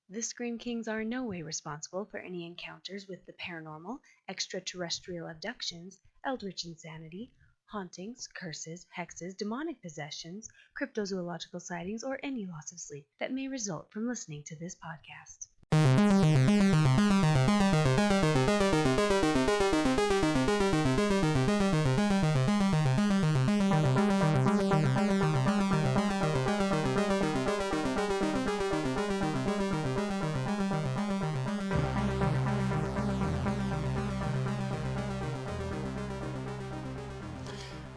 The Scream Kings are in no way responsible for any encounters with the paranormal, extraterrestrial abductions, eldritch insanity, hauntings, curses, hexes, demonic possessions, cryptozoological sightings, or any loss of sleep that may result from listening to this podcast.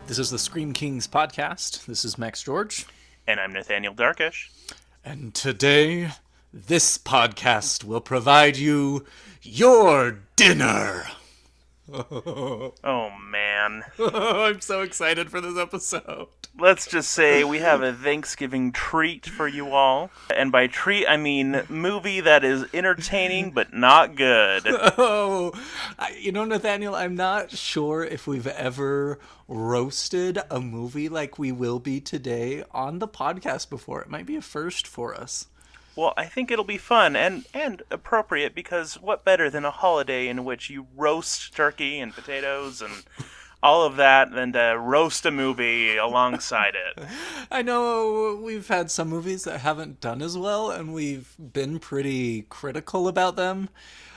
This is the Scream Kings podcast. This is Max George. And I'm Nathaniel Darkish. And today, this podcast will provide you your dinner. Oh, man. I'm so excited for this episode. Let's just say we have a Thanksgiving treat for you all. And by treat, I mean movie that is entertaining but not good. Nathaniel, I'm not sure if we've ever roasted a movie like we will be today on the podcast before. It might be a first for us. Well, I think it'll be fun and appropriate, because what better than a holiday in which you roast turkey and potatoes and all of that than to roast a movie alongside it. I know we've had some movies that haven't done as well, and we've been pretty critical about them,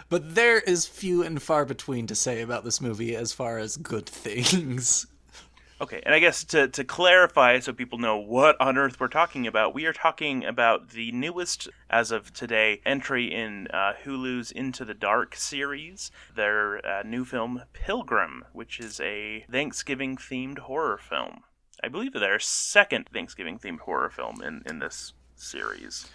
but there is few and far between to say about this movie as far as good things. Okay, and I guess to clarify so people know what on earth we're talking about, we are talking about the newest, as of today, entry in Hulu's Into the Dark series, their new film, Pilgrim, which is a Thanksgiving-themed horror film. I believe their second Thanksgiving-themed horror film in this series.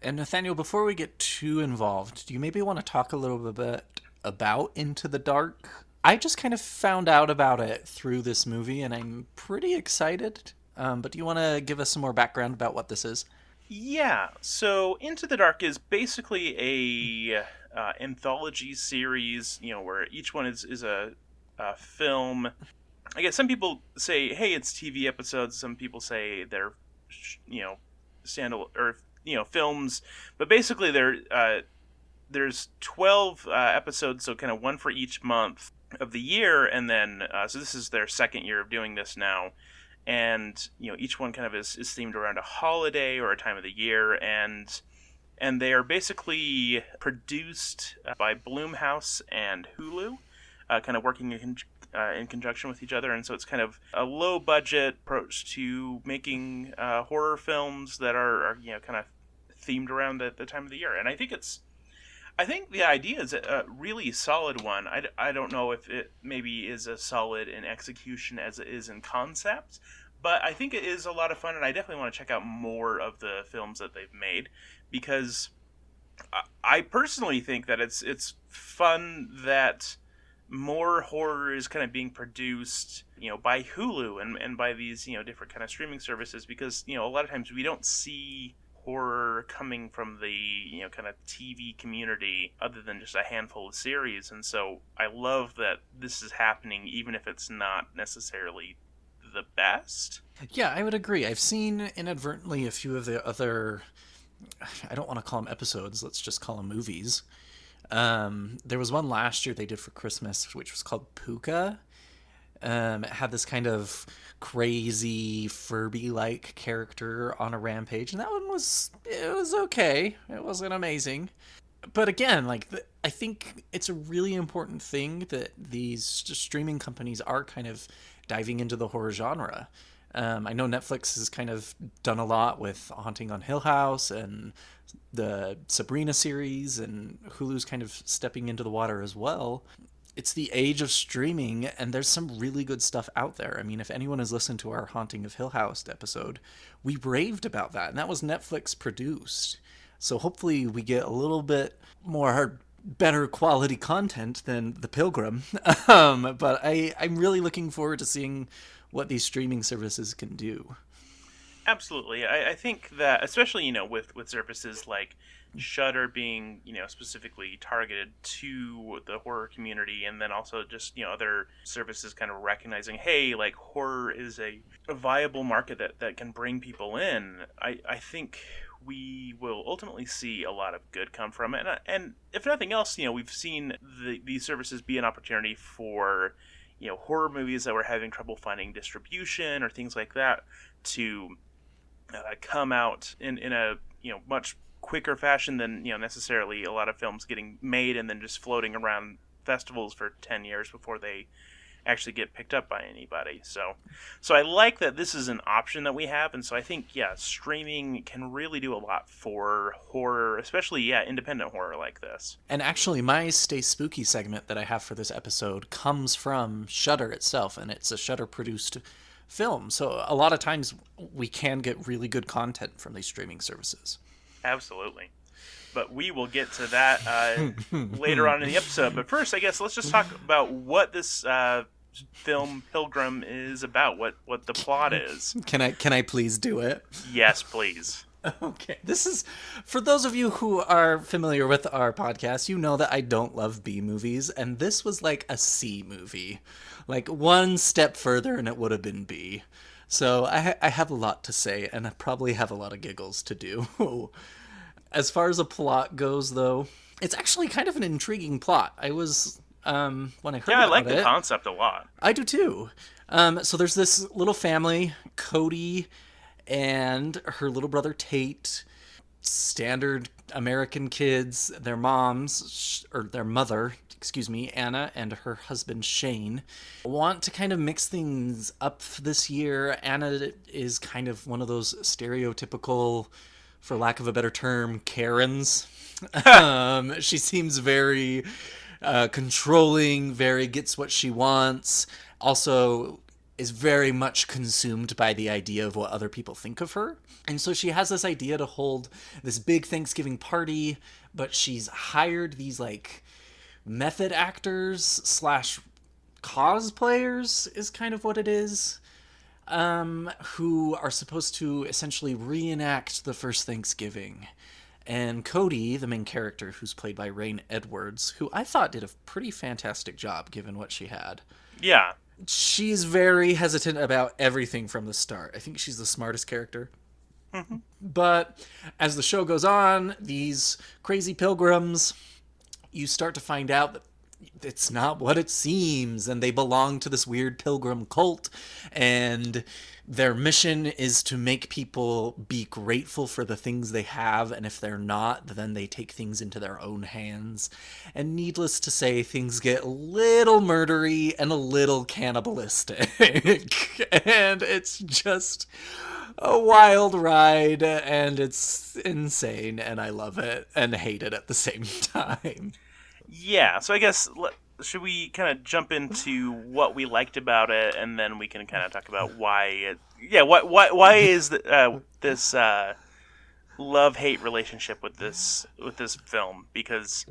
And Nathaniel, before we get too involved, do you maybe want to talk a little bit about Into the Dark? I just kind of found out about it through this movie, and I'm pretty excited. But do you want to give us some more background about what this is? Yeah, so Into the Dark is basically a anthology series, where each one is a film. I guess some people say, hey, it's TV episodes. Some people say they're, standalone or films. But basically, there's 12 episodes, so kind of one for each month of the year, and then so this is their second year of doing this now, and each one kind of is themed around a holiday or a time of the year, and they are basically produced by Blumhouse and Hulu, kind of working in conjunction with each other, and so it's kind of a low budget approach to making horror films that are kind of themed around the time of the year. And I think the idea is a really solid one. I don't know if it maybe is as solid in execution as it is in concept, but I think it is a lot of fun, and I definitely want to check out more of the films that they've made, because I personally think that it's fun that more horror is kind of being produced, by Hulu and by these, different kind of streaming services, because, a lot of times we don't see horror coming from the kind of TV community other than just a handful of series, and so I love that this is happening, even if it's not necessarily the best. Yeah, I would agree. I've seen inadvertently a few of the other, I don't want to call them episodes, let's just call them movies. There was one last year they did for Christmas, which was called Puka. It had this kind of crazy Furby-like character on a rampage, and that one was okay. It wasn't amazing, but again, I think it's a really important thing that these streaming companies are kind of diving into the horror genre. I know Netflix has kind of done a lot with Haunting on Hill House and the Sabrina series, and Hulu's kind of stepping into the water as well. It's the age of streaming, and there's some really good stuff out there. I mean, if anyone has listened to our Haunting of Hill House episode, we raved about that, and that was Netflix produced. So hopefully we get a little bit more better quality content than The Pilgrim. But I'm really looking forward to seeing what these streaming services can do. Absolutely. I think that, especially, with services like Shudder being, specifically targeted to the horror community, and then also just, other services kind of recognizing, hey, like, horror is a viable market that can bring people in. I think we will ultimately see a lot of good come from it. And if nothing else, we've seen these services be an opportunity for, horror movies that were having trouble finding distribution or things like that to come out in a much quicker fashion than necessarily a lot of films getting made and then just floating around festivals for 10 years before they actually get picked up by anybody. So I like that this is an option that we have, and so I think streaming can really do a lot for horror, especially independent horror like this. And actually, my Stay Spooky segment that I have for this episode comes from Shudder itself, and it's a Shudder produced film. So a lot of times we can get really good content from these streaming services. Absolutely. But we will get to that later on in the episode. But first, I guess let's just talk about what this film Pilgrim is about. What the plot is. Can I please do it? Yes, please. Okay. This is, for those of you who are familiar with our podcast, you know that I don't love B movies, and this was like a C movie. Like one step further and it would have been B. So I have a lot to say, and I probably have a lot of giggles to do. As far as a plot goes, though, it's actually kind of an intriguing plot. I was, when I heard about it... I like the concept a lot. I do, too. So there's this little family, Cody and her little brother, Tate, standard American kids, their moms, or their mother, Anna, and her husband, Shane, want to kind of mix things up this year. Anna is kind of one of those stereotypical, for lack of a better term, Karens. She seems very controlling, very gets what she wants, also is very much consumed by the idea of what other people think of her. And so she has this idea to hold this big Thanksgiving party, but she's hired these like method actors / cosplayers is kind of what it is, who are supposed to essentially reenact the first Thanksgiving. And Cody, the main character, who's played by Rain Edwards, who I thought did a pretty fantastic job given what she had. Yeah. She's very hesitant about everything from the start. I think she's the smartest character. Mm-hmm. But as the show goes on, these crazy pilgrims, you start to find out that it's not what it seems, and they belong to this weird pilgrim cult, and their mission is to make people be grateful for the things they have, and if they're not, then they take things into their own hands. And needless to say, things get a little murdery and a little cannibalistic. And it's just a wild ride, and it's insane, and I love it and hate it at the same time. Yeah, so I guess, should we kind of jump into what we liked about it, and then we can kind of talk about why it... Yeah, why is this love-hate relationship with this film? Because,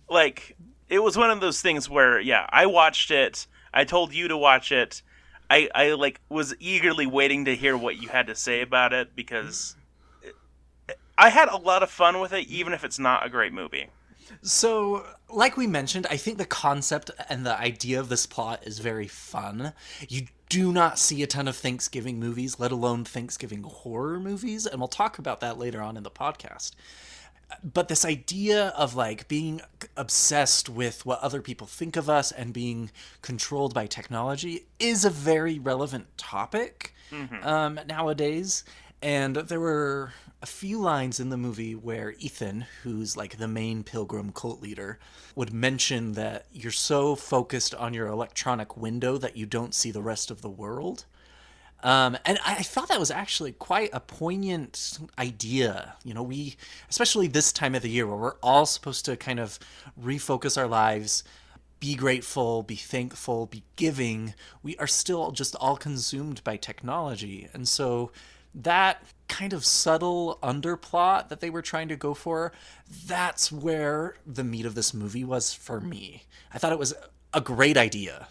like, it was one of those things where, I watched it, I told you to watch it, I like, was eagerly waiting to hear what you had to say about it, because I had a lot of fun with it, even if it's not a great movie. So, like we mentioned, I think the concept and the idea of this plot is very fun. You do not see a ton of Thanksgiving movies, let alone Thanksgiving horror movies, and we'll talk about that later on in the podcast. But this idea of, like, being obsessed with what other people think of us and being controlled by technology is a very relevant topic nowadays. And there were a few lines in the movie where Ethan, who's like the main pilgrim cult leader, would mention that you're so focused on your electronic window that you don't see the rest of the world. And I thought that was actually quite a poignant idea. You know, we, especially this time of the year where we're all supposed to kind of refocus our lives, be grateful, be thankful, be giving, we are still just all consumed by technology. And so that kind of subtle underplot that they were trying to go for, that's where the meat of this movie was for me. I thought it was a great idea.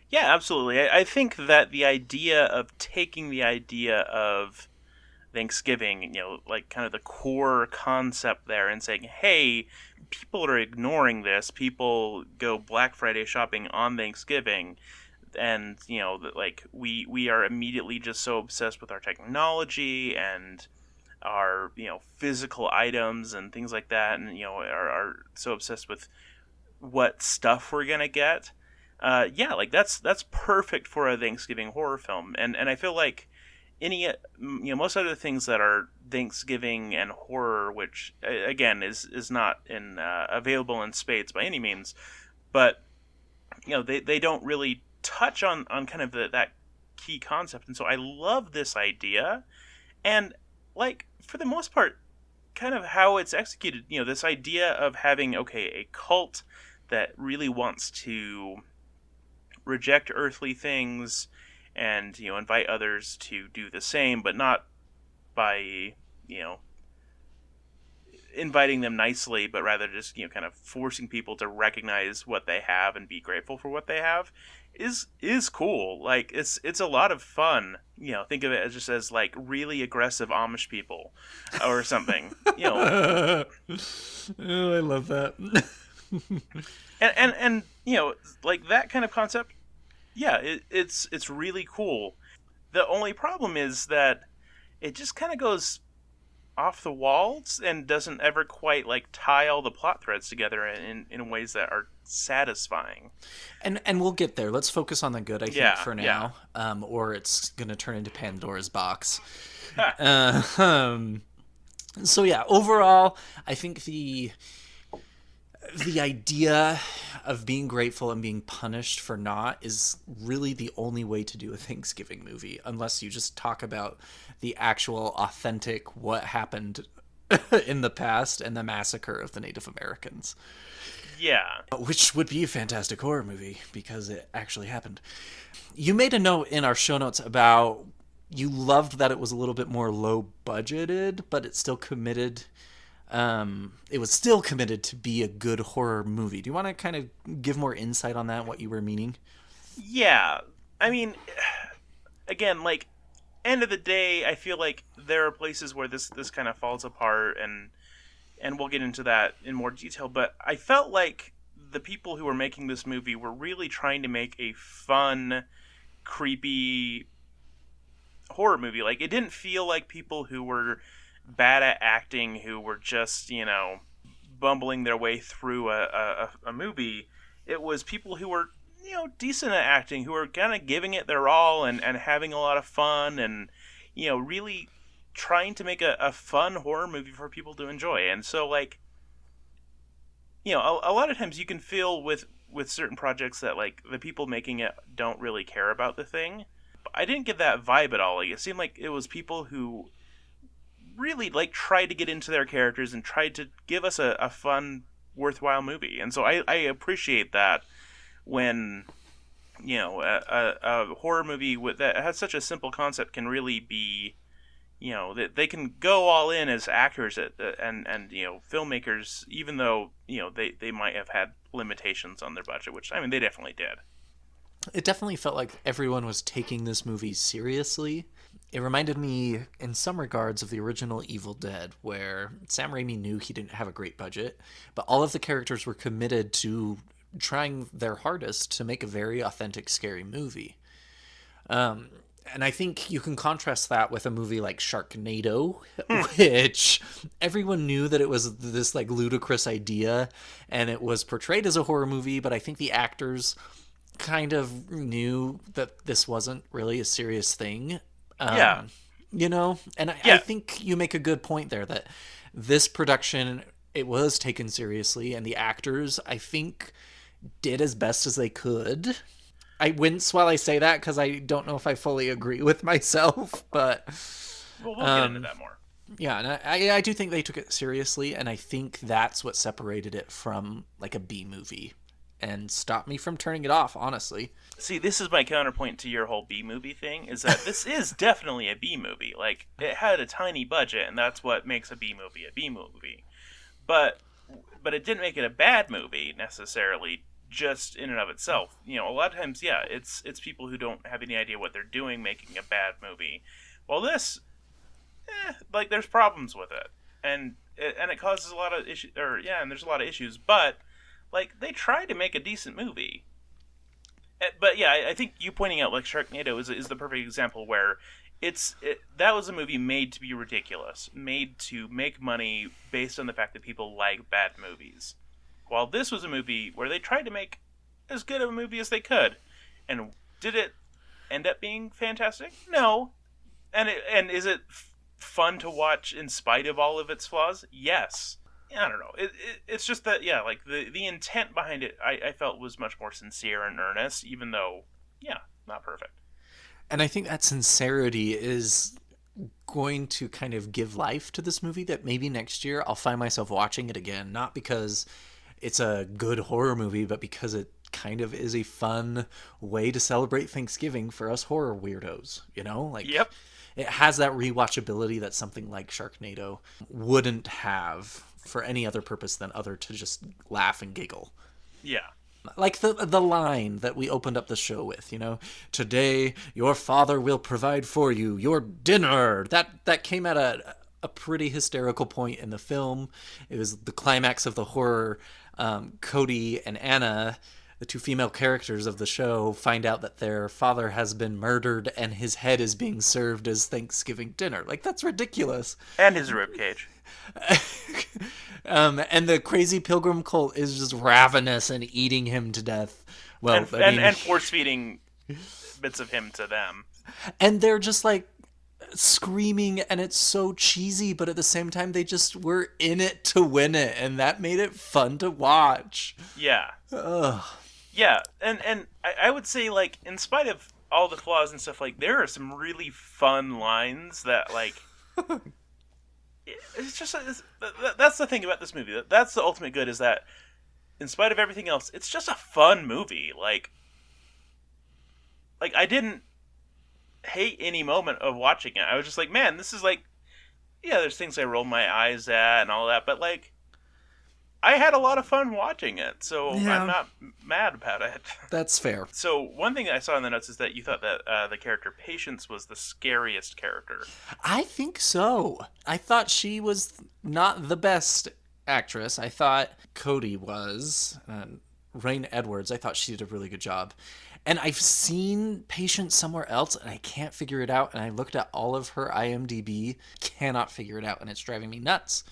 Yeah, absolutely. I think that the idea of taking the idea of Thanksgiving, like kind of the core concept there, and saying, hey, people are ignoring this. People go Black Friday shopping on Thanksgiving. And, like, we are immediately just so obsessed with our technology and our physical items and things like that, and are so obsessed with what stuff we're gonna get. Yeah, like that's perfect for a Thanksgiving horror film, and I feel like any most other things that are Thanksgiving and horror, which again is not available in spades by any means, but they don't really touch on kind of that key concept, and so I love this idea, and like for the most part, kind of how it's executed. This idea of having a cult that really wants to reject earthly things and invite others to do the same, but not by inviting them nicely, but rather just kind of forcing people to recognize what they have and be grateful for what they have is cool. Like it's a lot of fun. Think of it as just as like really aggressive Amish people or something. Oh, I love that. and like that kind of concept. Yeah, it's really cool. The only problem is that it just kind of goes off the walls and doesn't ever quite like tie all the plot threads together in ways that are satisfying. And we'll get there. Let's focus on the good, I think, for now. Yeah. Or it's going to turn into Pandora's box. So yeah, overall, I think the idea of being grateful and being punished for not is really the only way to do a Thanksgiving movie, unless you just talk about the actual authentic what happened in the past and the massacre of the Native Americans. Yeah. Which would be a fantastic horror movie because it actually happened. You made a note in our show notes about you loved that it was a little bit more low budgeted, but it still committed... it was still committed to be a good horror movie. Do you want to kind of give more insight on that, what you were meaning? Yeah. I mean, again, like, end of the day, I feel like there are places where this kind of falls apart, and we'll get into that in more detail, but I felt like the people who were making this movie were really trying to make a fun, creepy horror movie. Like, it didn't feel like people who were bad at acting, who were just bumbling their way through a movie. It was people who were decent at acting, who were kind of giving it their all and having a lot of fun and really trying to make a fun horror movie for people to enjoy. And so like a lot of times you can feel with certain projects that like the people making it don't really care about the thing. But I didn't get that vibe at all. Like, it seemed like it was people who really like tried to get into their characters and tried to give us a fun, worthwhile movie. And so I appreciate that when a horror movie that has such a simple concept can really be that they can go all in as actors and filmmakers, even though they might have had limitations on their budget, which I mean they definitely did. It definitely felt like everyone was taking this movie seriously. It reminded me, in some regards, of the original Evil Dead, where Sam Raimi knew he didn't have a great budget, but all of the characters were committed to trying their hardest to make a very authentic, scary movie. And I think you can contrast that with a movie like Sharknado, which everyone knew that it was this like ludicrous idea, and it was portrayed as a horror movie, but I think the actors kind of knew that this wasn't really a serious thing. I think you make a good point there that this production, it was taken seriously, and the actors, I think, did as best as they could. I wince while I say that because I don't know if I fully agree with myself, but we'll get into that more. Yeah, and I do think they took it seriously, and I think that's what separated it from like a B movie and stopped me from turning it off, honestly. See, this is my counterpoint to your whole B movie thing, is that this is definitely a B movie. Like, it had a tiny budget, and that's what makes a B movie a B movie. But it didn't make it a bad movie, necessarily, just in and of itself. A lot of times, yeah, it's people who don't have any idea what they're doing making a bad movie. Well, this, like, there's problems with it. And it causes a lot of issues, and there's a lot of issues, but like, they try to make a decent movie. But yeah, I think you pointing out like Sharknado is the perfect example where that was a movie made to be ridiculous, made to make money based on the fact that people like bad movies. While this was a movie where they tried to make as good of a movie as they could, and did it end up being fantastic? No. And is it fun to watch in spite of all of its flaws? Yes. I don't know. It's just that, yeah, like the intent behind it, I felt was much more sincere and earnest, even though, yeah, not perfect. And I think that sincerity is going to kind of give life to this movie, that maybe next year I'll find myself watching it again, not because it's a good horror movie, but because it kind of is a fun way to celebrate Thanksgiving for us horror weirdos, you know? Like, Yep. it has that rewatchability that something like Sharknado wouldn't have for any other purpose than other to just laugh and giggle. Yeah. Like the line that we opened up the show with, you know, today your father will provide for you your dinner. That came at a pretty hysterical point in the film. It was the climax of the horror. Cody and Anna, the two female characters of the show, find out that their father has been murdered and his head is being served as Thanksgiving dinner. Like, that's ridiculous. And his ribcage. And the crazy Pilgrim cult is just ravenous and eating him to death. Well, and force feeding bits of him to them. And they're just like screaming, and it's so cheesy, but at the same time they just were in it to win it, and that made it fun to watch. Yeah. Ugh. Yeah, and I would say, like, in spite of all the flaws and stuff, like, there are some really fun lines that, like, it's just, that's the thing about this movie. That's the ultimate good, is that, in spite of everything else, it's just a fun movie. Like I didn't hate any moment of watching it. I was just like, man, this is like, yeah, there's things I roll my eyes at and all that, but, like, I had a lot of fun watching it, so yeah. I'm not mad about it. That's fair. So one thing I saw in the notes is that you thought that the character Patience was the scariest character. I think so. I thought she was not the best actress. I thought Cody was. Rain Edwards, I thought she did a really good job. And I've seen Patience somewhere else, and I can't figure it out. And I looked at all of her IMDb, cannot figure it out, and it's driving me nuts.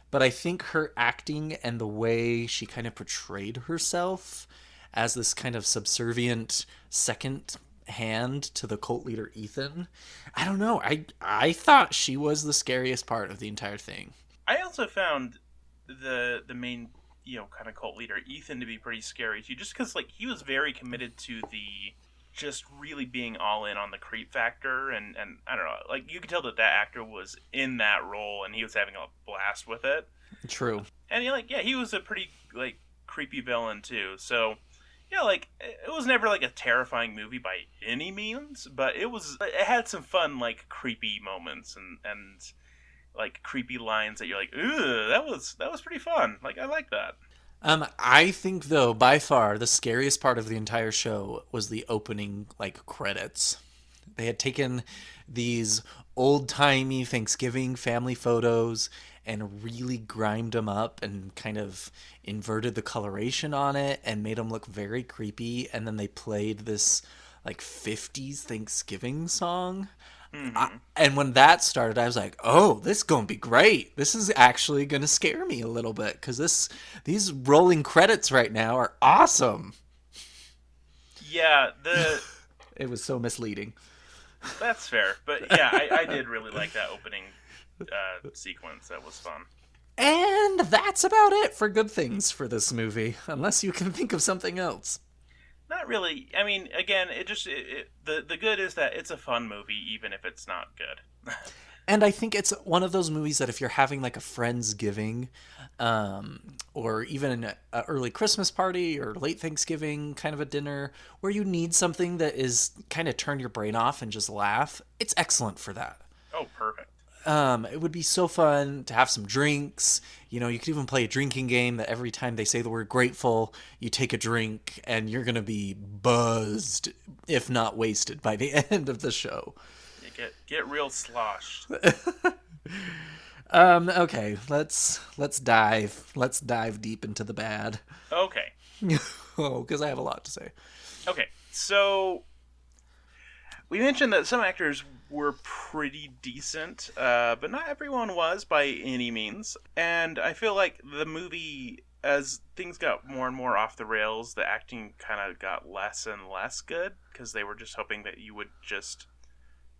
But I think her acting and the way she kind of portrayed herself as this kind of subservient second hand to the cult leader Ethan, I don't know. I thought she was the scariest part of the entire thing. I also found the main, kind of cult leader Ethan to be pretty scary too, just because, like, he was very committed to the just really being all in on the creep factor, and I don't know, like, you could tell that actor was in that role and he was having a blast with it. True. And he was a pretty, like, creepy villain too. So, like, it was never like a terrifying movie by any means, but it had some fun, like, creepy moments and like creepy lines that you're like, ooh, that was pretty fun. Like, I like that. I think, though, by far, the scariest part of the entire show was the opening, like, credits. They had taken these old-timey Thanksgiving family photos and really grimed them up and kind of inverted the coloration on it and made them look very creepy. And then they played this, like, 50s Thanksgiving song. Mm-hmm. And when that started, I was like, oh, this is going to be great. This is actually going to scare me a little bit, because these rolling credits right now are awesome. Yeah, it was so misleading. That's fair. But yeah, I did really like that opening sequence. That was fun. And that's about it for good things for this movie, unless you can think of something else. Not really. I mean, again, the good is that it's a fun movie, even if it's not good. And I think it's one of those movies that if you're having, like, a Friendsgiving, or even an early Christmas party or late Thanksgiving kind of a dinner, where you need something that is kind of turn your brain off and just laugh, it's excellent for that. Oh, perfect. It would be so fun to have some drinks. You could even play a drinking game that every time they say the word grateful, you take a drink and you're going to be buzzed, if not wasted, by the end of the show. You get real sloshed. Okay, let's dive deep into the bad. Okay. Oh, because I have a lot to say. Okay, so we mentioned that some actors were pretty decent, but not everyone was by any means. And I feel like the movie, as things got more and more off the rails, the acting kind of got less and less good because they were just hoping that you would just,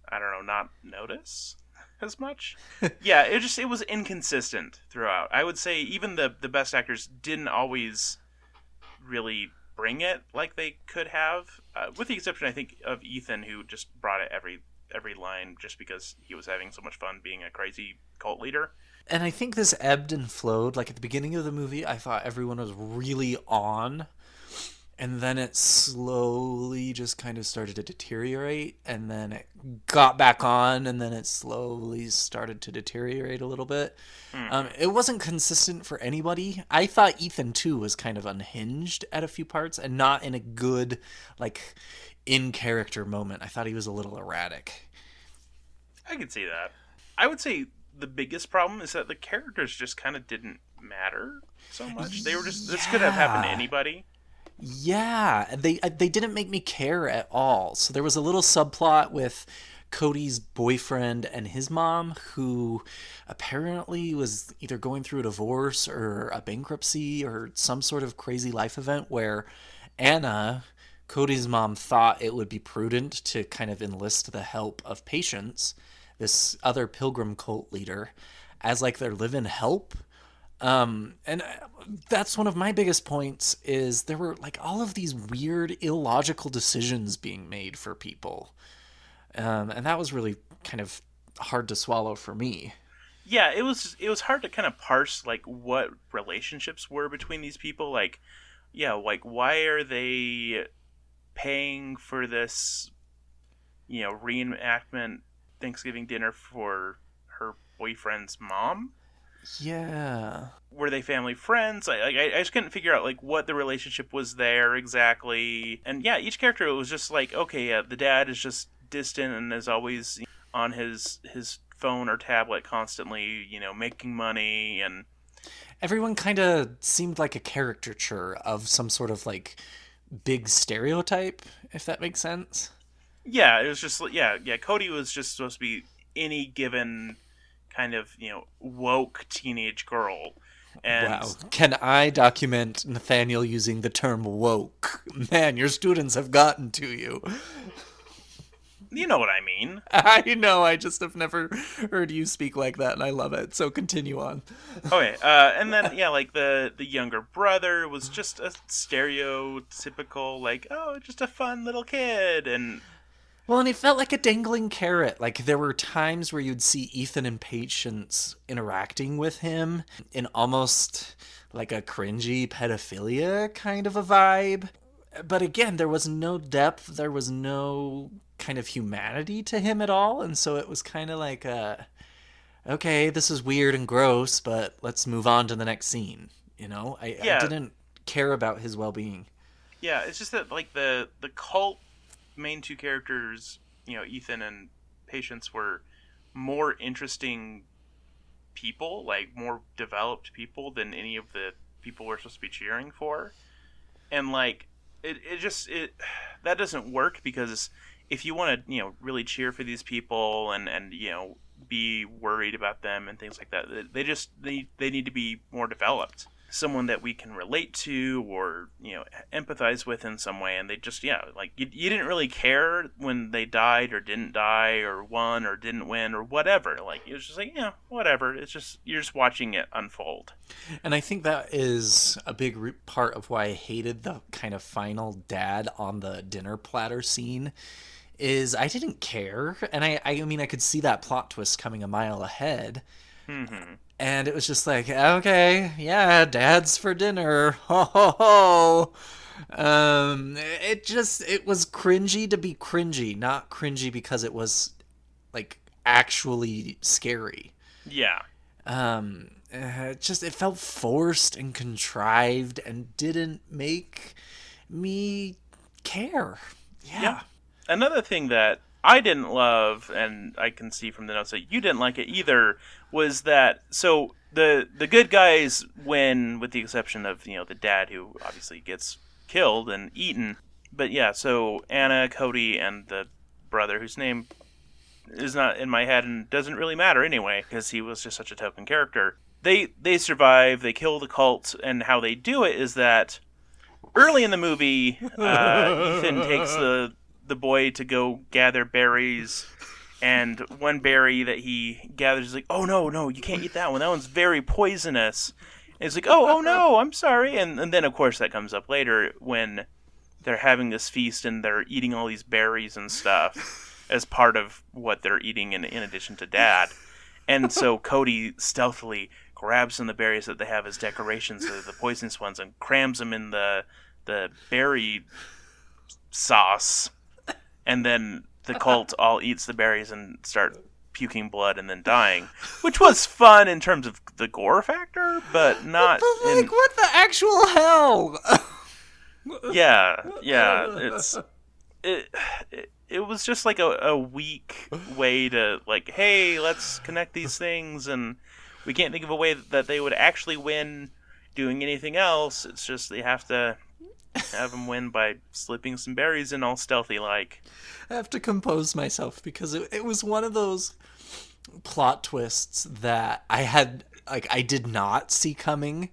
I don't know, not notice as much. Yeah, it was inconsistent throughout. I would say even the best actors didn't always really bring it like they could have, with the exception, I think, of Ethan, who just brought it every line just because he was having so much fun being a crazy cult leader. And I think this ebbed and flowed. Like at the beginning of the movie, I thought everyone was really on, and then it slowly just kind of started to deteriorate, and then it got back on, and then it slowly started to deteriorate a little bit. It wasn't consistent for anybody. I thought Ethan too was kind of unhinged at a few parts, and not in a good, like, in character moment. I thought he was a little erratic. I could see that. I would say the biggest problem is that the characters just kind of didn't matter so much. They were just, this could have happened to anybody. Yeah, they didn't make me care at all. So there was a little subplot with Cody's boyfriend and his mom, who apparently was either going through a divorce or a bankruptcy or some sort of crazy life event where Anna, Cody's mom, thought it would be prudent to kind of enlist the help of Patience, this other Pilgrim cult leader, as like their live-in help. And that's one of my biggest points, is there were like all of these weird illogical decisions being made for people. And that was really kind of hard to swallow for me. Yeah, it was hard to kind of parse like what relationships were between these people. Like, yeah, like why are they paying for this, reenactment Thanksgiving dinner for her boyfriend's mom? Yeah. Were they family friends? I just couldn't figure out like what the relationship was there exactly. And yeah, each character was just like, okay, yeah, the dad is just distant and is always on his phone or tablet constantly, making money, and everyone kind of seemed like a caricature of some sort of like big stereotype, if that makes sense. Yeah, it was just Cody was just supposed to be any given kind of, woke teenage girl. And wow. Can I document Nathaniel using the term woke? Man, your students have gotten to you. You know what I mean. I know, I just have never heard you speak like that, and I love it. So continue on. Okay, and then, yeah, like, the younger brother was just a stereotypical, like, oh, just a fun little kid, and... Well, and he felt like a dangling carrot. Like, there were times where you'd see Ethan and Patience interacting with him in almost like a cringy pedophilia kind of a vibe. But again, there was no depth, there was no kind of humanity to him at all, and so it was kind of like, okay, this is weird and gross, but let's move on to the next scene. I didn't care about his well-being. Yeah, it's just that, like, the cult main two characters, Ethan and Patience, were more interesting people, like more developed people than any of the people we're supposed to be cheering for. And like it that doesn't work, because if you want to, really cheer for these people and be worried about them and things like that, they need to be more developed. Someone that we can relate to or empathize with in some way, and they just like you didn't really care when they died or didn't die or won or didn't win or whatever. Like it was just like whatever. It's just you're just watching it unfold. And I think that is a big part of why I hated the kind of final dad on the dinner platter scene. Is I didn't care, and I mean I could see that plot twist coming a mile ahead. Mm-hmm. And it was just like, okay, yeah, dad's for dinner. Ho, ho, ho. It was cringy to be cringy, not cringy because it was, like, actually scary. Yeah. It felt forced and contrived and didn't make me care. Yeah. Another thing that I didn't love, and I can see from the notes that you didn't like it either, was that so the good guys win, with the exception of the dad, who obviously gets killed and eaten. But yeah, so Anna, Cody, and the brother, whose name is not in my head and doesn't really matter anyway, because he was just such a token character. They survive, they kill the cult, and how they do it is that early in the movie, Ethan takes the boy to go gather berries, and one berry that he gathers is like, oh no, you can't eat that one. That one's very poisonous. And it's like, oh no, I'm sorry. And then, of course, that comes up later when they're having this feast and they're eating all these berries and stuff as part of what they're eating in addition to Dad. And so Cody stealthily grabs some of the berries that they have as decorations, the poisonous ones, and crams them in the berry sauce. And then the cult all eats the berries and start puking blood and then dying, which was fun in terms of the gore factor, but not. But like, what the actual hell? Yeah, it was just like a weak way to like, hey, let's connect these things, and we can't think of a way that they would actually win doing anything else. It's just they have to have them win by slipping some berries in all stealthy like. I have to compose myself because it was one of those plot twists that I did not see coming,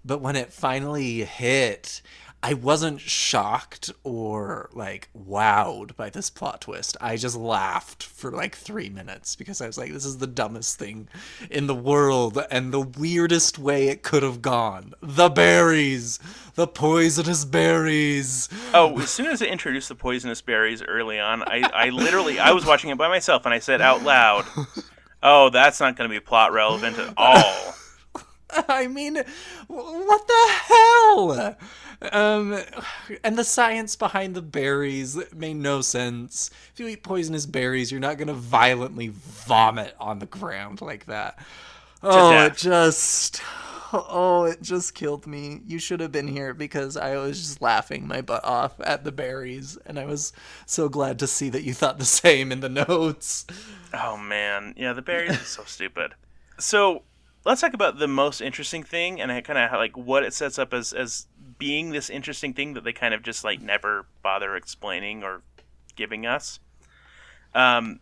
but when it finally hit, I wasn't shocked or like wowed by this plot twist. I just laughed for like 3 minutes because I was like, this is the dumbest thing in the world and the weirdest way it could have gone. The berries! The poisonous berries! Oh, as soon as it introduced the poisonous berries early on, I literally, I was watching it by myself and I said out loud, oh, that's not going to be plot relevant at all. I mean, what the hell? And the science behind the berries made no sense. If you eat poisonous berries, you're not going to violently vomit on the ground like that. It just killed me. You should have been here because I was just laughing my butt off at the berries, and I was so glad to see that you thought the same in the notes. Oh man, yeah, the berries are so stupid. So let's talk about the most interesting thing, and kind of like what it sets up as being this interesting thing that they kind of just like never bother explaining or giving us.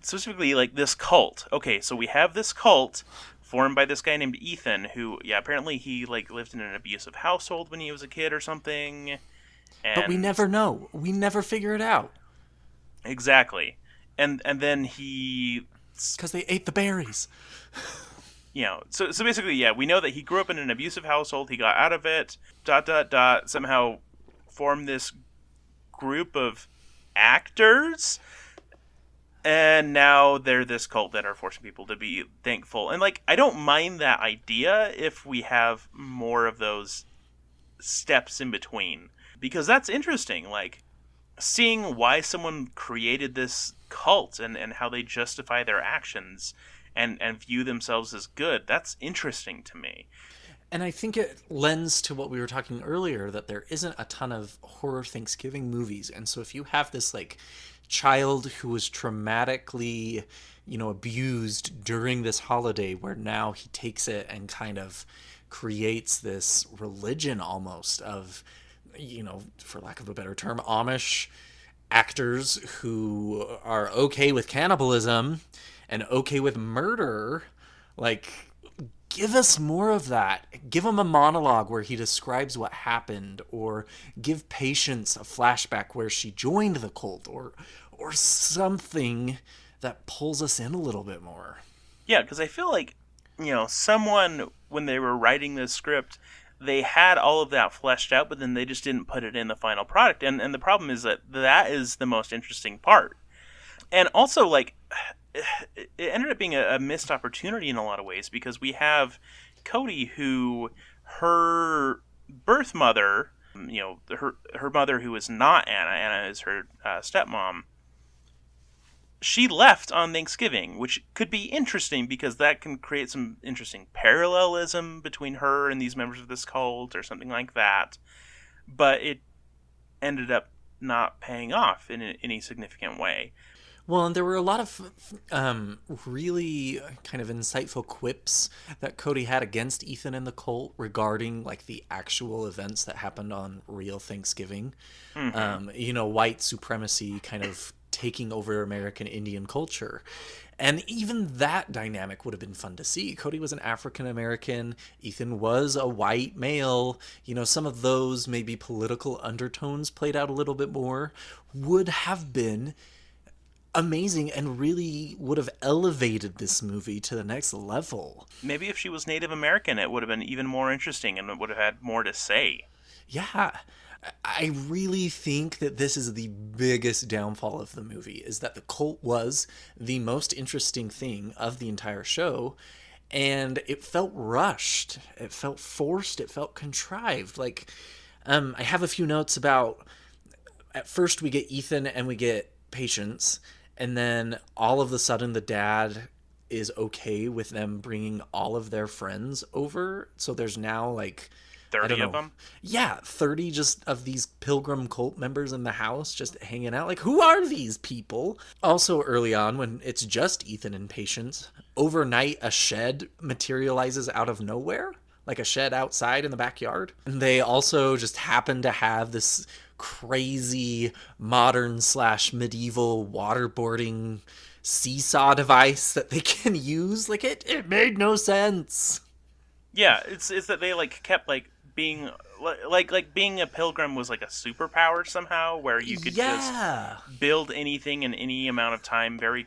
Specifically, like this cult. Okay, so we have this cult formed by this guy named Ethan, who, yeah, apparently he like lived in an abusive household when he was a kid or something. And but we never know. We never figure it out. Exactly, and then he, because they ate the berries. You know, so basically, yeah, we know that he grew up in an abusive household. He got out of it. ... Somehow formed this group of actors, and now they're this cult that are forcing people to be thankful. And like, I don't mind that idea if we have more of those steps in between, because that's interesting. Like, seeing why someone created this cult and how they justify their actions. And view themselves as good. That's interesting to me. And I think it lends to what we were talking earlier, that there isn't a ton of horror Thanksgiving movies. And so if you have this like child who was traumatically, abused during this holiday, where now he takes it and kind of creates this religion almost of, for lack of a better term, Amish actors who are okay with cannibalism and okay with murder, like, give us more of that. Give him a monologue where he describes what happened, or give Patience a flashback where she joined the cult, or something that pulls us in a little bit more. Yeah, because I feel like, someone, when they were writing this script, they had all of that fleshed out, but then they just didn't put it in the final product. And the problem is that is the most interesting part. And also, like, it ended up being a missed opportunity in a lot of ways, because we have Cody, who her birth mother, her mother, who is not Anna is her stepmom, she left on Thanksgiving, which could be interesting because that can create some interesting parallelism between her and these members of this cult or something like that. But it ended up not paying off in any significant way. Well, and there were a lot of really kind of insightful quips that Cody had against Ethan and the cult regarding like the actual events that happened on real Thanksgiving. Mm-hmm. White supremacy kind of taking over American Indian culture. And even that dynamic would have been fun to see. Cody was an African American, Ethan was a white male. Some of those maybe political undertones played out a little bit more, would have been amazing and really would have elevated this movie to the next level. Maybe if she was Native American, it would have been even more interesting and it would have had more to say. Yeah. I really think that this is the biggest downfall of the movie, is that the cult was the most interesting thing of the entire show, and it felt rushed. It felt forced. It felt contrived. I have a few notes about, at first we get Ethan and we get Patience, and then all of a sudden the dad is okay with them bringing all of their friends over. So there's now 30 of them? Yeah, 30 just of these Pilgrim cult members in the house just hanging out. Who are these people? Also, early on, when it's just Ethan and Patience, overnight a shed materializes out of nowhere, like a shed outside in the backyard. And they also just happen to have this crazy modern/medieval waterboarding seesaw device that they can use. It made no sense. Yeah, it's that they kept being being a pilgrim was a superpower somehow, where you could just build anything in any amount of time very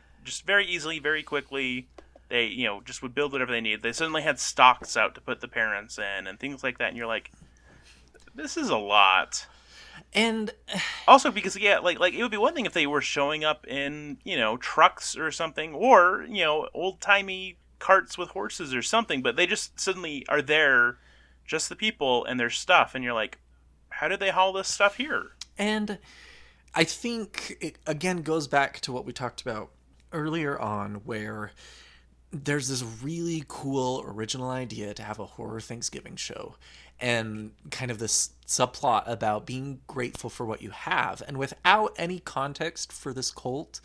easily, very quickly. They just would build whatever they needed. They suddenly had stocks out to put the parents in and things like that, and you're like, this is a lot. And also because it would be one thing if they were showing up in trucks or something, or old timey carts with horses or something, but they just suddenly are there, just the people and their stuff, and you're like, how did they haul this stuff here? And I think it again goes back to what we talked about earlier on, where there's this really cool original idea to have a horror Thanksgiving show and kind of this subplot about being grateful for what you have, and without any context for this cult,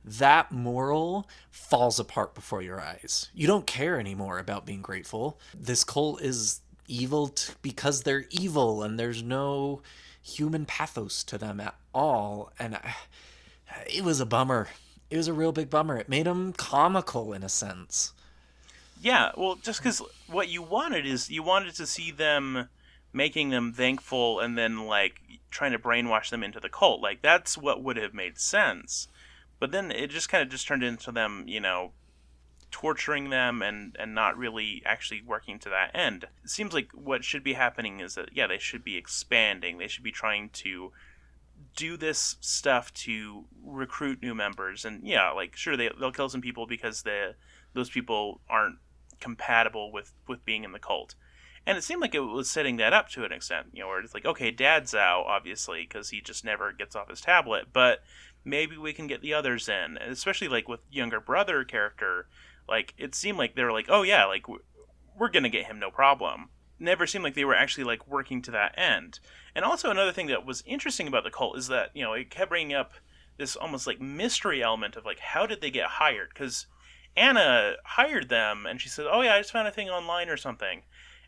that moral falls apart before your eyes. You don't care anymore about being grateful. This cult is evil because they're evil, and there's no human pathos to them at all. And it was a bummer. It was a real big bummer. It made them comical in a sense. Yeah, well, just because what you wanted is you wanted to see them making them thankful and then trying to brainwash them into the cult. That's what would have made sense. But then it just kind of just turned into them, torturing them and not really actually working to that end. It seems like what should be happening is that, they should be expanding. They should be trying to do this stuff to recruit new members. And, sure, they'll kill some people because those people aren't compatible with being in the cult. And it seemed like it was setting that up to an extent, where it's okay, Dad's out, obviously, because he just never gets off his tablet, but maybe we can get the others in, and especially with younger brother character. It seemed like they were oh yeah, we're gonna get him, no problem. Never seemed like they were actually working to that end. And also another thing that was interesting about the cult is that it kept bringing up this almost mystery element of how did they get hired? Because Anna hired them, and she said, oh yeah, I just found a thing online or something.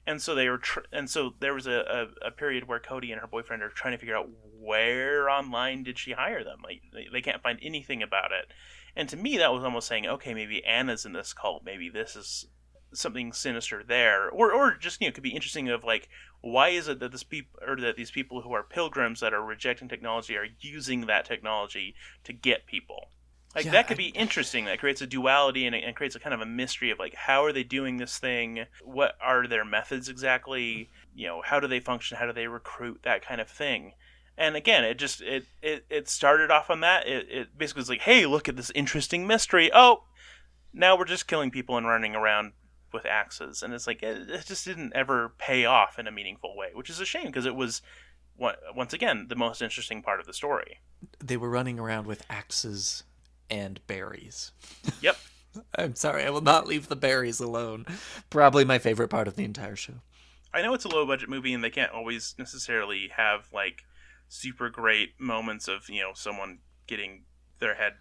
And so they were, and so there was a period where Cody and her boyfriend are trying to figure out where online did she hire them. They can't find anything about it. And to me, that was almost saying, okay, maybe Anna's in this cult. Maybe this is something sinister there, or just could be interesting of why is it that these people who are pilgrims that are rejecting technology are using that technology to get people. That could be interesting. That creates a duality and creates a kind of a mystery of how are they doing this thing? What are their methods exactly? How do they function? How do they recruit? That kind of thing. And again, it started off on that. It basically was hey, look at this interesting mystery. Oh, now we're just killing people and running around with axes. And it's it just didn't ever pay off in a meaningful way, which is a shame because it was, once again, the most interesting part of the story. They were running around with axes and berries. Yep. I'm sorry, I will not leave the berries alone. Probably my favorite part of the entire show. I know it's a low budget movie and they can't always necessarily have super great moments of someone getting their head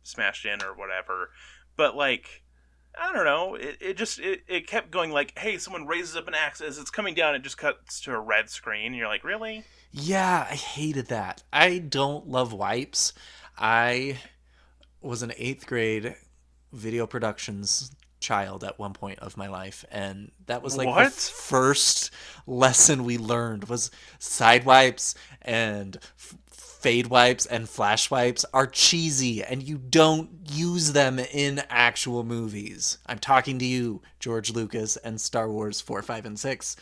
smashed in or whatever, but I don't know, it kept going hey, someone raises up an axe, as it's coming down it just cuts to a red screen and you're really? Yeah, I hated that. I don't love wipes. I was in 8th grade video productions child at one point of my life, and that was like the What? first lesson we learned was side wipes and fade wipes and flash wipes are cheesy and you don't use them in actual movies. I'm talking to you, George Lucas and Star Wars 4, 5, and 6.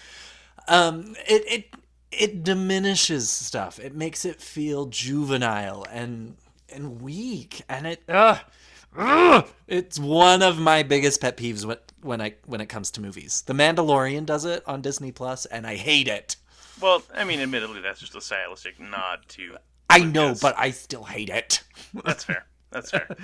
It diminishes stuff. It makes it feel juvenile and weak, and it's one of my biggest pet peeves when it comes to movies. The Mandalorian does it on Disney Plus, and I hate it. Well, I mean, admittedly, that's just a stylistic nod to I Lucas. know, but I still hate it. That's fair. That's fair.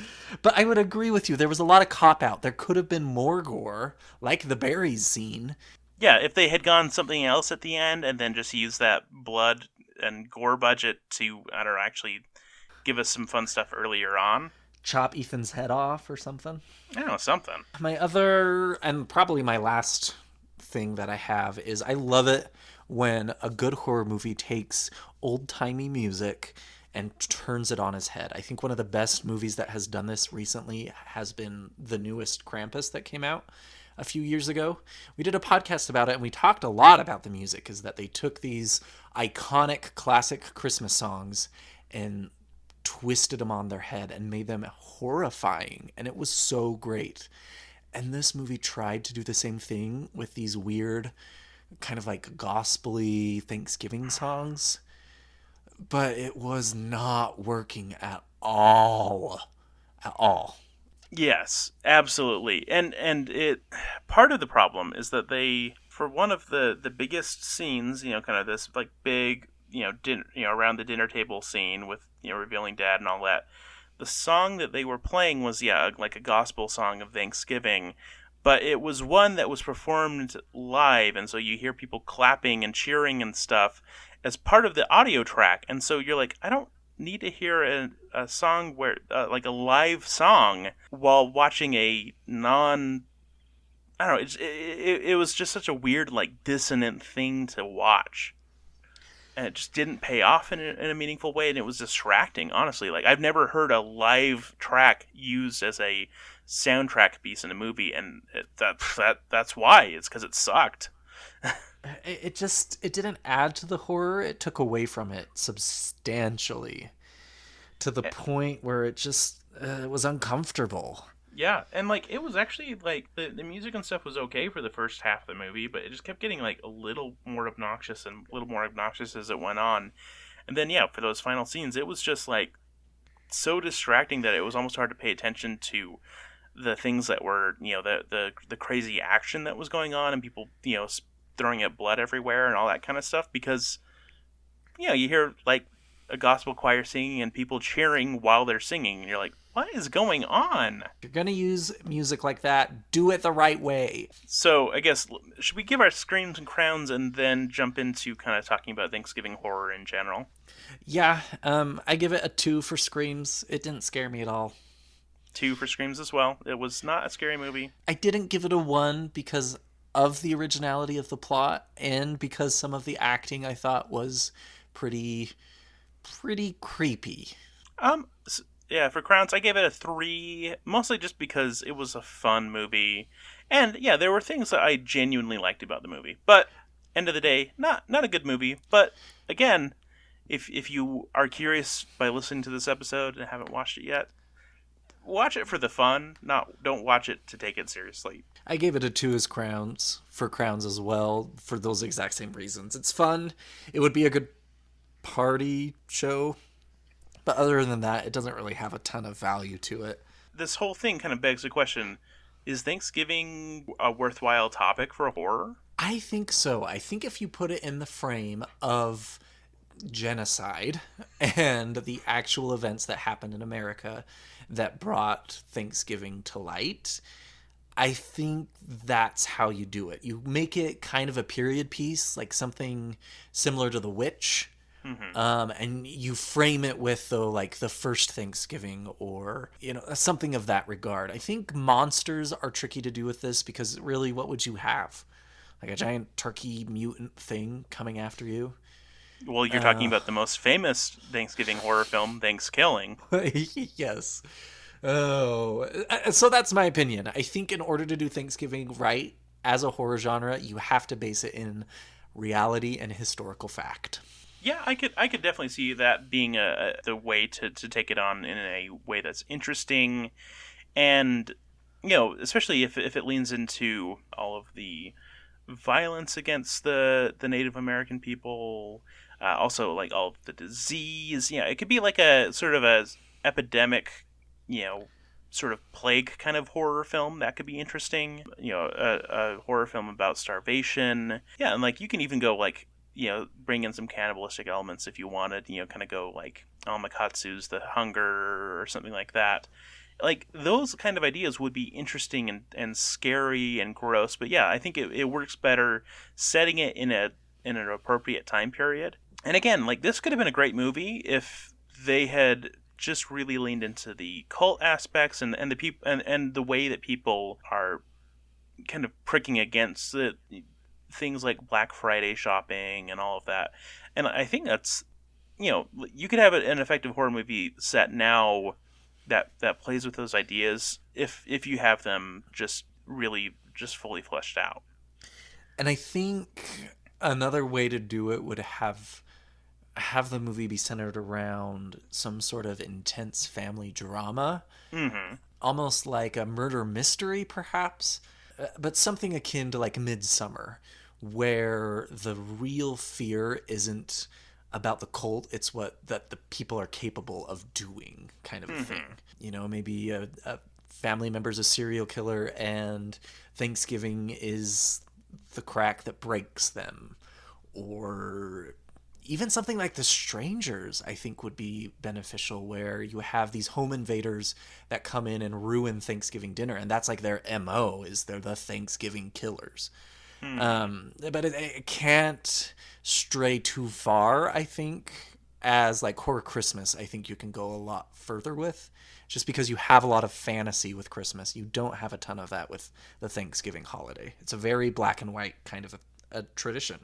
But I would agree with you. There was a lot of cop out. There could have been more gore, like the berries scene. Yeah, if they had gone something else at the end and then just used that blood and gore budget to, I don't know, actually give us some fun stuff earlier on. Chop Ethan's head off or something. I don't know, something. My other, and probably my last thing that I have is I love it when a good horror movie takes old-timey music and turns it on its head. I think one of the best movies that has done this recently has been the newest Krampus that came out a few years ago. We did a podcast about it, and we talked a lot about the music, is that they took these iconic classic Christmas songs and twisted them on their head and made them horrifying, and it was so great. And this movie tried to do the same thing with these weird kind of like gospel-y Thanksgiving songs, but it was not working at all. At all. Yes, absolutely. And it part of the problem is that they, for one of the biggest scenes, kind of this like big, around the dinner table scene with, revealing dad and all that. The song that they were playing was like a gospel song of Thanksgiving, but it was one that was performed live, and so you hear people clapping and cheering and stuff as part of the audio track. And so you're like, I don't need to hear a song where like a live song while watching a non, I don't know, it was just such a weird, like, dissonant thing to watch, and it just didn't pay off in a meaningful way, and it was distracting, honestly. Like, I've never heard a live track used as a soundtrack piece in a movie, and that's why. It's because it sucked. It didn't add to the horror. It took away from it substantially to the point where it just it was uncomfortable. Yeah, and like it was actually like the music and stuff was okay for the first half of the movie, but it just kept getting like a little more obnoxious and a little more obnoxious as it went on. And then for those final scenes, it was just like so distracting that it was almost hard to pay attention to the things that were, the crazy action that was going on and people, throwing up blood everywhere and all that kind of stuff, because you hear like a gospel choir singing and people cheering while they're singing, and you're like, what is going on? If you're gonna use music like that, do it the right way. So I guess, should we give our screams and crowns and then jump into kind of talking about Thanksgiving horror in general? Yeah, I give it a 2 for screams. It didn't scare me at all. 2 for screams as well. It was not a scary movie. I didn't give it a 1 because of the originality of the plot and because some of the acting I thought was pretty creepy. For crowns, I gave it a 3, mostly just because it was a fun movie, and there were things that I genuinely liked about the movie. But end of the day, not a good movie. But again, if you are curious by listening to this episode and haven't watched it yet, watch it for the fun. Don't watch it to take it seriously. I gave it a 2 as crowns as well for those exact same reasons. It's fun. It would be a good party show. But other than that, it doesn't really have a ton of value to it. This whole thing kind of begs the question, is Thanksgiving a worthwhile topic for horror? I think so. I think if you put it in the frame of genocide and the actual events that happened in America that brought Thanksgiving to light, I think that's how you do it. You make it kind of a period piece, like something similar to The Witch. Mm-hmm. And you frame it with the first Thanksgiving or something of that regard. I think monsters are tricky to do with this because really, what would you have? Like a giant turkey mutant thing coming after you? Well, you're talking about the most famous Thanksgiving horror film, Thanksgiving. Yes. Oh, so that's my opinion. I think in order to do Thanksgiving right as a horror genre, you have to base it in reality and historical fact. Yeah, I could definitely see that being the way to take it on in a way that's interesting, and especially if it leans into all of the violence against the Native American people, also like all of the disease. It could be like a sort of a epidemic, you know, sort of plague kind of horror film that could be interesting. A horror film about starvation. Yeah, and like you can even go like bring in some cannibalistic elements if you wanted. Kind of go like Amakatsu's The Hunger or something like that. Like those kind of ideas would be interesting and scary and gross, but yeah, I think it works better setting it in an appropriate time period. And again, like this could have been a great movie if they had just really leaned into the cult aspects and the people and the way that people are kind of pricking against things like Black Friday shopping and all of that. And I think that's you could have an effective horror movie set now that plays with those ideas if you have them just really just fully fleshed out. And I think another way to do it would have the movie be centered around some sort of intense family drama, Mm-hmm. almost like a murder mystery, perhaps, but something akin to like Midsummer, where the real fear isn't about the cult, it's what that the people are capable of doing, kind of a thing. Mm-hmm. Maybe a family member's a serial killer, and Thanksgiving is the crack that breaks them, or even something like The Strangers, I think would be beneficial, where you have these home invaders that come in and ruin Thanksgiving dinner, and that's like their MO, is they're the Thanksgiving killers. Mm-hmm. But it can't stray too far, I think. As like Horror Christmas, I think you can go a lot further with, just because you have a lot of fantasy with Christmas. You don't have a ton of that with the Thanksgiving holiday. It's a very black and white kind of a tradition.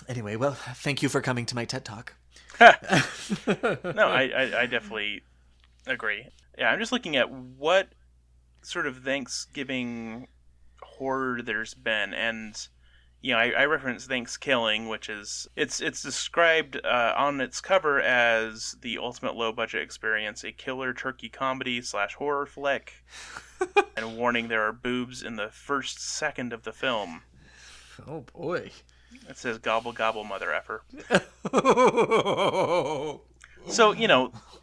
Anyway, well, thank you for coming to my TED Talk. No, I definitely agree. Yeah, I'm just looking at what sort of Thanksgiving horror there's been, and I reference Thanksgiving, which is it's described on its cover as the ultimate low budget experience, a killer turkey comedy / horror flick, and warning there are boobs in the first second of the film. Oh boy. It says gobble gobble mother effer. So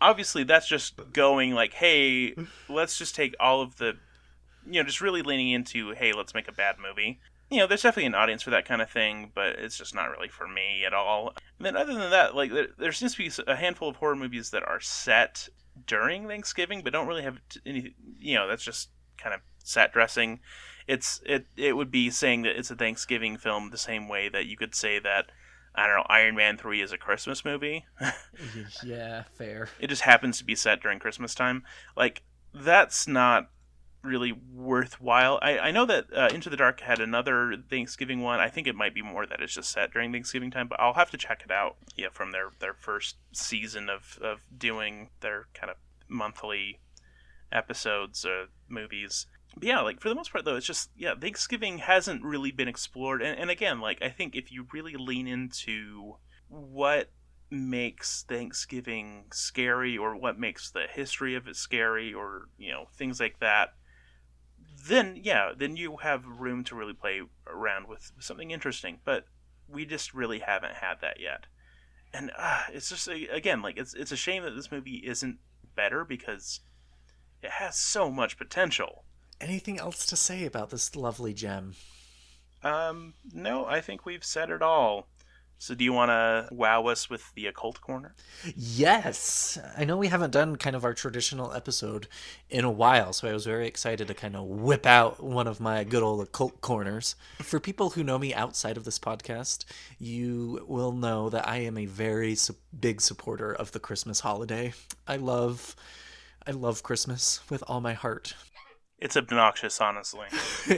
obviously that's just going like, hey, let's just take all of the, just really leaning into, hey, let's make a bad movie. There's definitely an audience for that kind of thing, but it's just not really for me at all. And then other than that, like there seems to be a handful of horror movies that are set during Thanksgiving, but don't really have any. That's just kind of set dressing. It would be saying that it's a Thanksgiving film the same way that you could say that, I don't know, Iron Man 3 is a Christmas movie. Yeah, fair. It just happens to be set during Christmas time. Like that's not really worthwhile. I know that Into the Dark had another Thanksgiving one. I think it might be more that it's just set during Thanksgiving time, but I'll have to check it out. Yeah, from their first season of doing their kind of monthly episodes movies. But yeah, like for the most part though, it's just Thanksgiving hasn't really been explored. And again, like I think if you really lean into what makes Thanksgiving scary, or what makes the history of it scary, or things like that, then you have room to really play around with something interesting. But we just really haven't had that yet, and it's just again like it's a shame that this movie isn't better, because it has so much potential. Anything else to say about this lovely gem? No, I think we've said it all. So do you want to wow us with the Occult Corner? Yes! I know we haven't done kind of our traditional episode in a while, so I was very excited to kind of whip out one of my good old Occult Corners. For people who know me outside of this podcast, you will know that I am a very big supporter of the Christmas holiday. I love Christmas with all my heart. It's obnoxious, honestly.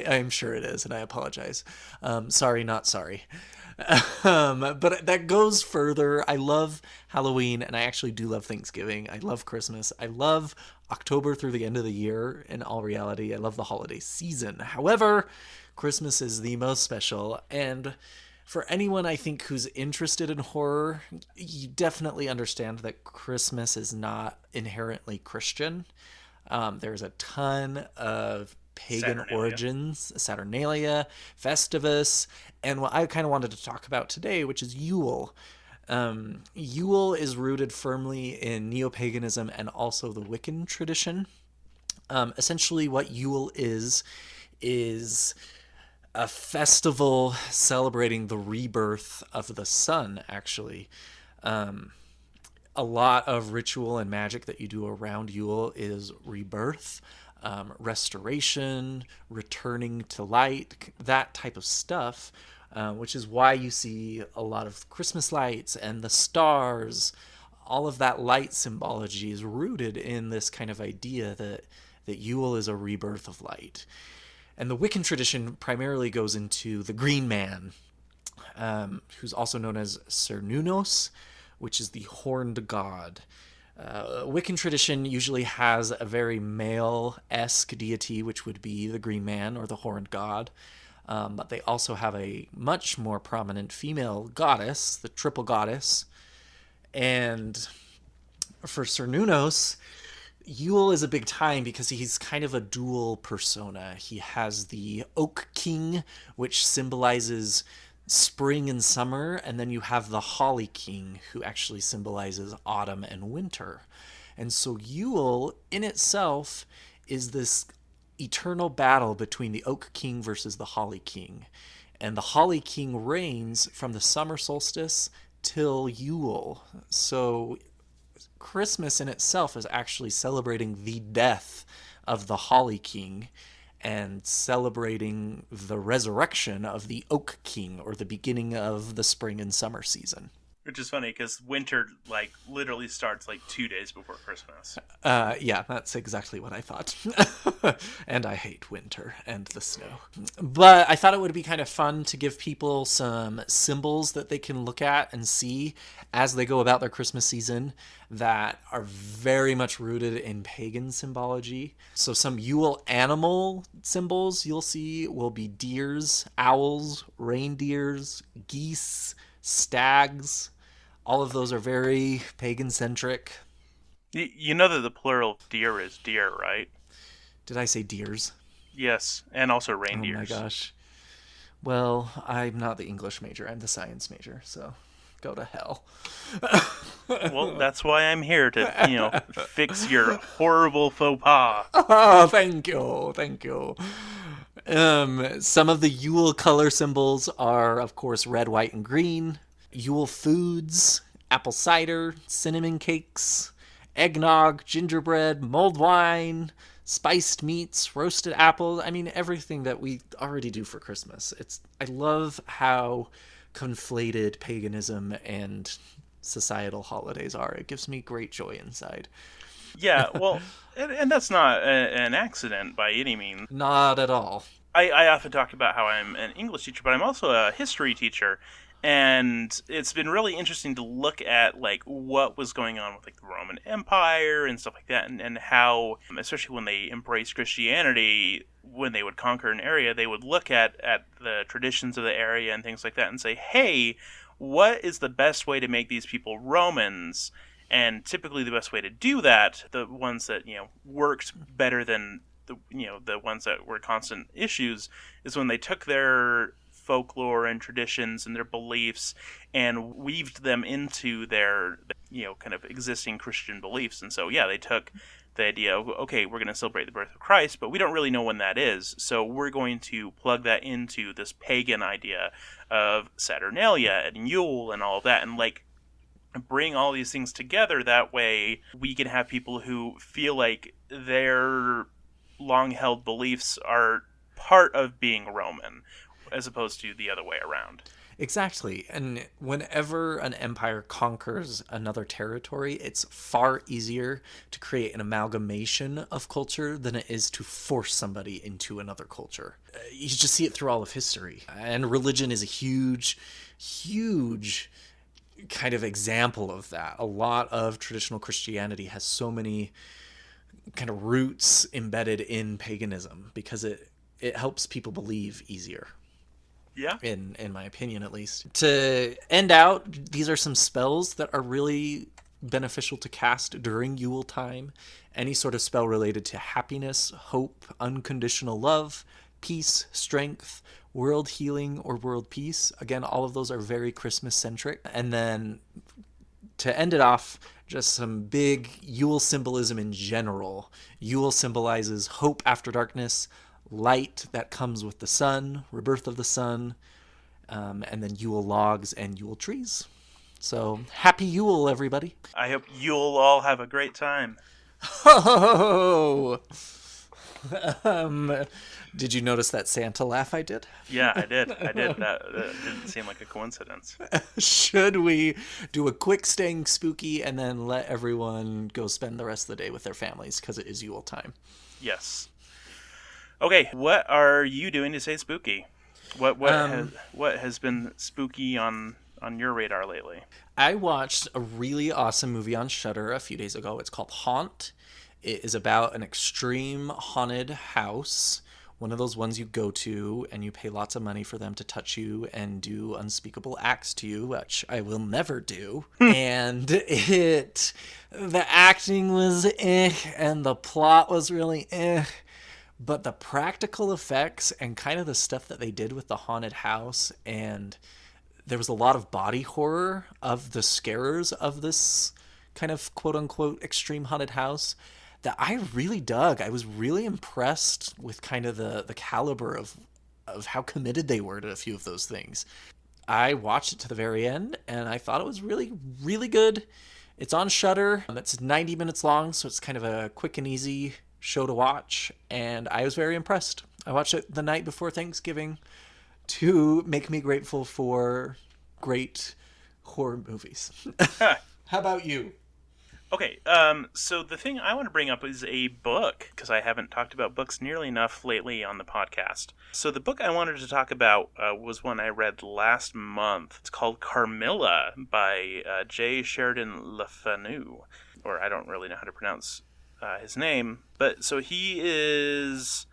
I'm sure it is, and I apologize. Sorry, not sorry. But that goes further. I love Halloween, and I actually do love Thanksgiving. I love Christmas. I love October through the end of the year. In all reality, I love the holiday season. However, Christmas is the most special, and for anyone I think who's interested in horror, you definitely understand that Christmas is not inherently Christian. There's a ton of pagan Saturnalia. origins, Saturnalia, Festivus, and what I kind of wanted to talk about today, which is Yule. Yule is rooted firmly in neo-paganism and also the Wiccan tradition. Essentially, what Yule is a festival celebrating the rebirth of the sun, actually. A lot of ritual and magic that you do around Yule is rebirth, restoration, returning to light, that type of stuff, which is why you see a lot of Christmas lights and the stars. All of that light symbology is rooted in this kind of idea that Yule is a rebirth of light. And the Wiccan tradition primarily goes into the Green Man, who's also known as Cernunnos, which is the horned god. Wiccan tradition usually has a very male-esque deity, which would be the Green Man or the horned god. But they also have a much more prominent female goddess, the triple goddess. And for Cernunnos, Yule is a big time because he's kind of a dual persona. He has the Oak King, which symbolizes spring and summer, and then you have the Holly King, who actually symbolizes autumn and winter. And so Yule, in itself, is this eternal battle between the Oak King versus the Holly King. And the Holly King reigns from the summer solstice till Yule. So Christmas in itself is actually celebrating the death of the Holly King and celebrating the resurrection of the Oak King, or the beginning of the spring and summer season. Which is funny because winter, like, literally starts like 2 days before Christmas. Yeah, that's exactly what I thought. And I hate winter and the snow. But I thought it would be kind of fun to give people some symbols that they can look at and see as they go about their Christmas season that are very much rooted in pagan symbology. So some Yule animal symbols you'll see will be deers, owls, reindeers, geese, stags. All of those are very pagan-centric. You know that the plural of deer is deer, right? Did I say deers? Yes, and also Oh my reindeers. gosh. Well, I'm not the English major. I'm the science major, so go to hell. Well, that's why I'm here to, fix your horrible faux pas. Oh, thank you. Thank you. Some of the Yule color symbols are, of course, red, white, and green. Yule foods, apple cider, cinnamon cakes, eggnog, gingerbread, mulled wine, spiced meats, roasted apples. I mean, everything that we already do for Christmas. I love how conflated paganism and societal holidays are. It gives me great joy inside. Yeah, well, and that's not an accident by any means. Not at all. I often talk about how I'm an English teacher, but I'm also a history teacher. And it's been really interesting to look at like what was going on with like the Roman Empire and stuff like that, and how, especially when they embraced Christianity, when they would conquer an area, they would look at the traditions of the area and things like that and say, hey, what is the best way to make these people Romans? And typically the best way to do that, the ones that, worked better than the ones that were constant issues, is when they took their folklore and traditions and their beliefs and weaved them into their kind of existing Christian beliefs. And so they took the idea of, okay, we're going to celebrate the birth of Christ, but we don't really know when that is, so we're going to plug that into this pagan idea of Saturnalia and Yule and all of that, and like bring all these things together. That way we can have people who feel like their long held beliefs are part of being Roman, as opposed to the other way around. Exactly. And whenever an empire conquers another territory, it's far easier to create an amalgamation of culture than it is to force somebody into another culture. You just see it through all of history. And religion is a huge, huge kind of example of that. A lot of traditional Christianity has so many kind of roots embedded in paganism because it helps people believe easier. Yeah. In my opinion, at least. To end out, these are some spells that are really beneficial to cast during Yule time. Any sort of spell related to happiness, hope, unconditional love, peace, strength, world healing, or world peace. Again, all of those are very Christmas centric. And then to end it off, just some big Yule symbolism in general. Yule symbolizes hope after darkness, light that comes with the sun, rebirth of the sun, and then Yule logs and Yule trees. So happy Yule, everybody! I hope you'll all have a great time. Ho! Did you notice that Santa laugh I did? Yeah, I did. That didn't seem like a coincidence. Should we do a quick staying spooky and then let everyone go spend the rest of the day with their families because it is Yule time? Yes. Okay, what are you doing to stay spooky? What has been spooky on your radar lately? I watched a really awesome movie on Shudder a few days ago. It's called Haunt. It is about an extreme haunted house, one of those ones you go to and you pay lots of money for them to touch you and do unspeakable acts to you, which I will never do. And the acting was and the plot was really but the practical effects and kind of the stuff that they did with the haunted house, and there was a lot of body horror of the scarers of this kind of quote-unquote extreme haunted house that I really dug. I was really impressed with kind of the caliber of how committed they were to a few of those things. I watched it to the very end, and I thought it was really, really good. It's on Shudder. It's 90 minutes long, so it's kind of a quick and easy show to watch, and I was very impressed. I watched it the night before Thanksgiving to make me grateful for great horror movies. How about you? Okay, so the thing I want to bring up is a book, because I haven't talked about books nearly enough lately on the podcast. So the book I wanted to talk about was one I read last month. It's called Carmilla by J. Sheridan Le Fanu, or I don't really know how to pronounce his name. But so he is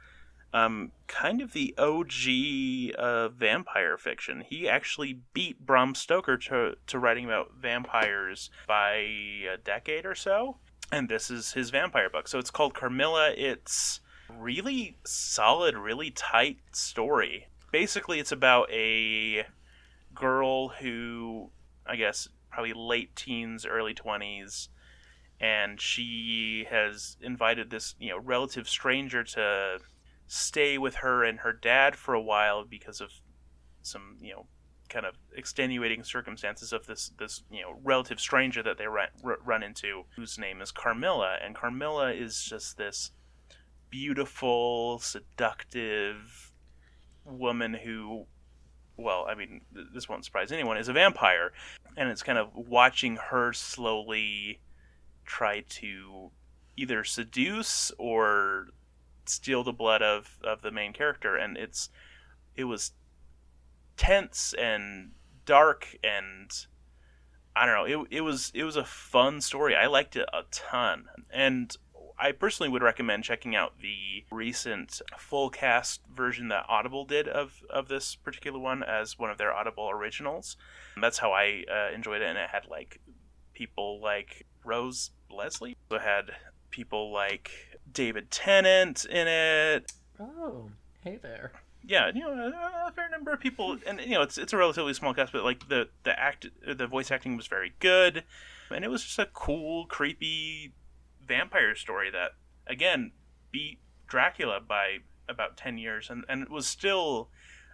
kind of the OG of vampire fiction. He actually beat Bram Stoker to writing about vampires by a decade or so. And this is his vampire book. So it's called Carmilla. It's really solid, really tight story. Basically, it's about a girl who, I guess, probably late teens, early 20s, and she has invited this, relative stranger to stay with her and her dad for a while because of some, kind of extenuating circumstances of this relative stranger that they run into, whose name is Carmilla. And Carmilla is just this beautiful, seductive woman who, well, I mean, this won't surprise anyone, is a vampire. And it's kind of watching her slowly try to either seduce or steal the blood of the main character. And it was tense and dark, and I don't know, it was a fun story. I liked it a ton, and I personally would recommend checking out the recent full cast version that Audible did of this particular one as one of their Audible originals. That's how I enjoyed it, and it had like people like Rose Leslie. It had people like David Tennant in it. Oh, hey there. Yeah, a fair number of people, and it's a relatively small cast, but like the voice acting was very good, and it was just a cool, creepy vampire story that again beat Dracula by about 10 years, and it was still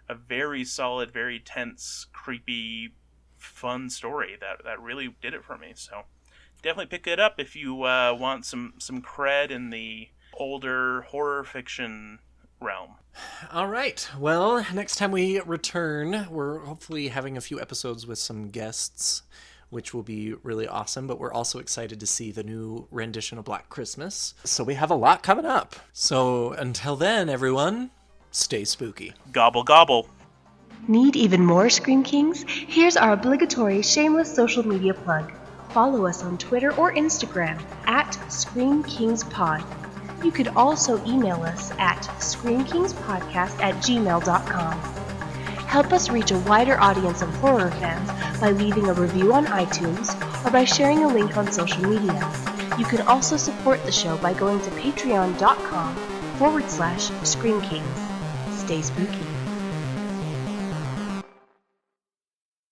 a very solid, very tense, creepy, fun story that really did it for me. So definitely pick it up if you want some cred in the older horror fiction realm. All right. Well, next time we return, we're hopefully having a few episodes with some guests, which will be really awesome. But we're also excited to see the new rendition of Black Christmas. So we have a lot coming up. So until then, everyone, stay spooky. Gobble, gobble. Need even more Scream Kings? Here's our obligatory shameless social media plug. Follow us on Twitter or Instagram at Scream Kings Pod. You could also email us at screamkingspodcast@gmail.com. Help us reach a wider audience of horror fans by leaving a review on iTunes or by sharing a link on social media. You can also support the show by going to patreon.com/screamkings. Stay spooky.